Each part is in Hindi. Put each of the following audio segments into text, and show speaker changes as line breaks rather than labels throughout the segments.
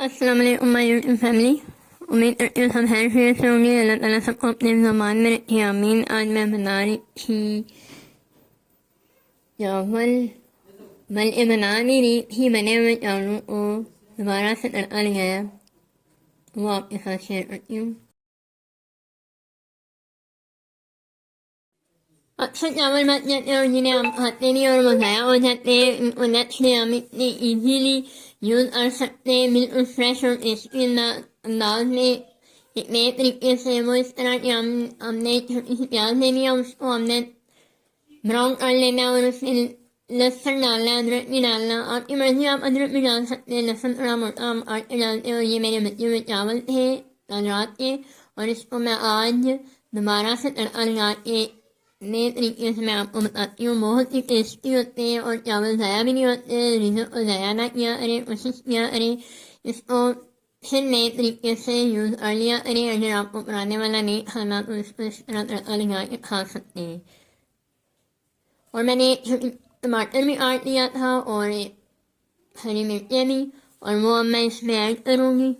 अस्सलामुअलैकुम माय यूट्यूब फैमिली। उम्मीद करती हूँ सब खैर खैरियत से होंगे। अल्लाह ताला सबको अपने ज़मान में रखे, आमीन। आज मैं बना रही थी चावल, बल्कि बना नहीं रही थी, बने हुए चावलों को दोबारा से तड़का लगाया, वो आपके साथ शेयर करती हूँ। अक्सर चावल बच जाते हैं और जिन्हें हम खाते नहीं और वो ज़ाया हो जाते हैं, उनको नेक्स्ट डे हम इतने ईजीली यूज़ कर सकते हैं, बिल्कुल फ्रेश और टेस्टी अंदाज में। एक नए तरीके से वो इस तरह की हमने छोटी सी प्याज लेनी है, उसको हमने ब्राउन कर लेना है और उसमें लहसुन डालना है, अदरक भी डालना। आपकी मर्जी, आप अदरक भी डाल सकते हैं, लहसुन थोड़ा मोटा हम काट के डालते हैं। और ये मेरे बचे हुए चावल थे कल रात के, और इसको मैं आज दोबारा से तड़का लगा के नए तरीके से मैं आपको बताती हूँ। बहुत ही टेस्टी होते हैं और चावल ज़ाया भी नहीं होते। रिजल्ट को ज़ाया ना किया अरे, कोशिश किया अरे, इसको फिर नए तरीके से यूज़ कर लिया अरे। अगर आपको पुराने वाला नहीं खाना तो इसको इस तरह तड़का लगा के खा सकते हैं। और मैंने टमाटर भी काट लिया था और हरी मिर्चें भी, और वो अब मैं इसमें ऐड करूँगी।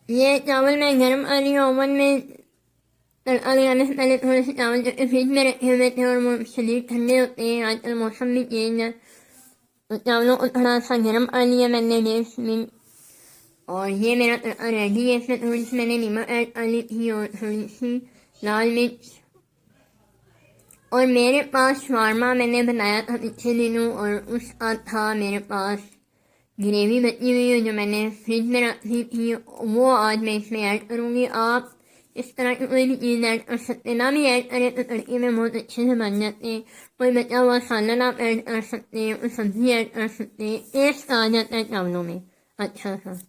ये चावल मैं गर्म कर रही हूँ ओवन में। तड़का लगाने से पहले थोड़े से चावल जो फ्रिज में रखे हुए थे और वो शदीद ठंडे होते हैं, आजकल मौसम भी चेंज है, तो चावलों को थोड़ा सा गर्म कर लिया मैंने 1.5 मिनट। और ये मेरा तड़का रेडी है। इसमें थोड़ी सी मैंने नमक ऐड कर ली थी और थोड़ी सी लाल मिर्च। और मेरे पास शवारमा मैंने बनाया था पिछले दिनों, और उसका था मेरे पास ग्रेवी बची हुई है जो मैंने फ्रिज में रखी थी, वो आज मैं इसमें ऐड करूँगी। आप इस तरह की कोई भी चीज़ ऐड कर सकते हैं, ना भी ऐड करें तो तड़के में बहुत अच्छे से बन जाते हैं। कोई बचा हुआ सालन आप ऐड कर सकते हैं, कोई सब्ज़ी ऐड कर सकते हैं, टेस्ट आ जाता है चावलों में अच्छा सा।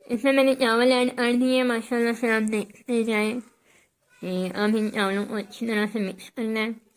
इसमें मैंने चावल ऐड कर दिए माशाल्लाह से। आप देखते जाएँ कि अब इन चावलों को अच्छी तरह से मिक्स करना है।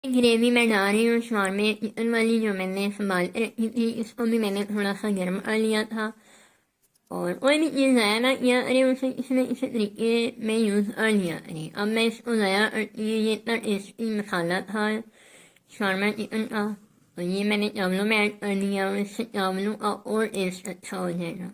ग्रेवी मैं डाल रही हूँ शवारमे चिकन वाली जो मैंने संभाल के रखी थी, इसको भी मैंने थोड़ा सा गर्म कर लिया था। और कोई भी चीज़ ज़ाया ना किया अरे, उसे किसी न किसी तरीके में यूज़ कर लिया अरे। अब मैं इसको ज़ाया करती हूँ। ये इतना टेस्टी मसाला था शवारमा चिकन का, तो ये मैंने चावलों में ऐड कर दिया और इससे चावलों का और टेस्ट अच्छा हो जाएगा।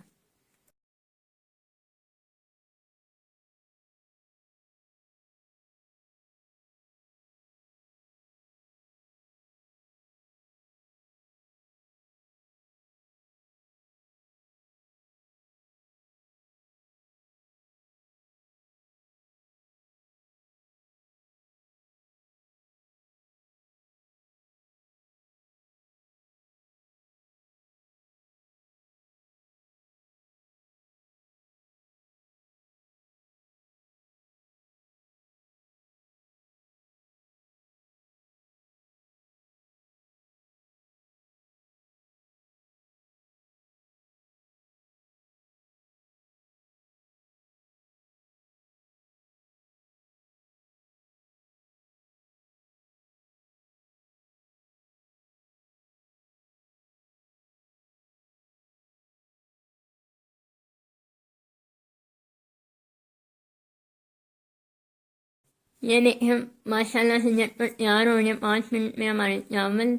ये देखिए माशाल्लाह से झटपट तैयार हो गए 5 मिनट में हमारे चावल।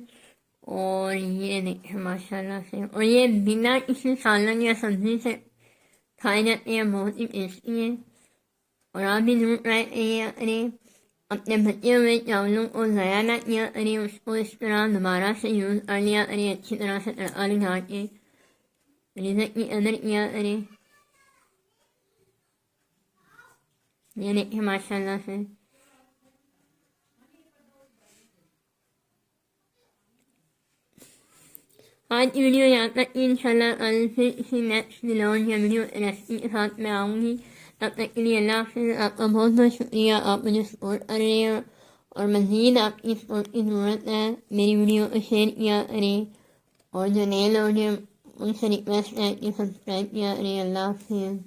और ये देखिए माशाल्लाह से, और ये बिना किसी सालन या सब्जी से खाए जाते हैं, बहुत ही टेस्टी है। और आप भी जरूर ट्राई करिए। अरे अपने बचे हुए चावलों को ज़ाया ना किया, अरे उसको इस तरह दोबारा से यूज़ कर लिया, अरे अच्छी तरह से तड़का लगा के रिज़्क़ की कदर किया। अरे ये देखिए माशाल्लाह से। आज की वीडियो यहाँ तक, इंशाल्लाह कल फिर किसी नेक्स्ट व्लॉग या वीडियो रेसिपी के साथ मैं आऊँगी। तब तक के लिए अल्लाह हाफ़िज़। आपका बहुत बहुत शुक्रिया, आप मुझे सपोर्ट कर रहे हो और मज़ीद आपकी सपोर्ट की ज़रूरत है। मेरी वीडियो को शेयर किया करें और जो नए लोग हैं उनसे रिक्वेस्ट है कि सब्सक्राइब किया करें। अल्लाह हाफ़िज़।